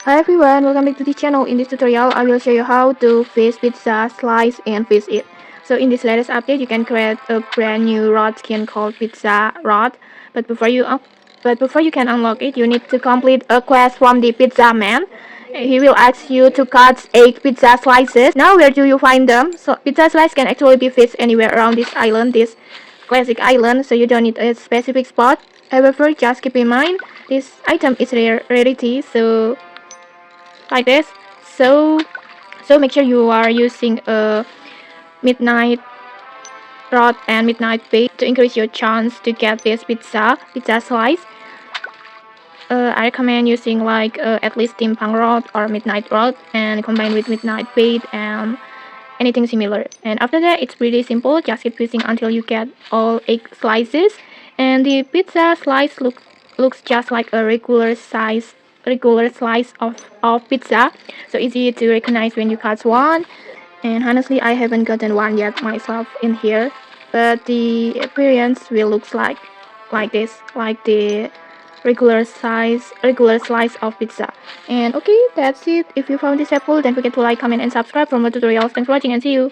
Hi everyone, welcome back to the channel. In this tutorial, I will show you how to fish pizza, slice and fish it. So in this latest update, you can create a brand new rod skin called Pizza Rod. But before you can unlock it, you need to complete a quest from the pizza man. He will ask you to cut 8 pizza slices. Now where do you find them? So pizza slice can actually be fished anywhere around this island, this classic island, so you don't need a specific spot. However, just keep in mind this item is rarity, so like this. So so make sure you are using a midnight rod and midnight bait to increase your chance to get this pizza slice. I recommend using like at least steampunk rod or midnight rod and combine with midnight bait and anything similar. And after that, it's pretty simple. Just keep fishing until you get all 8 slices, and the pizza slice looks just like a regular slice of pizza. So easy to recognize when you cut one. And honestly, I haven't gotten one yet myself in here, but the appearance will looks like this, like the regular slice of pizza. And okay, that's it. If you found this helpful, don't forget to like, comment and subscribe for more tutorials. Thanks for watching and see you.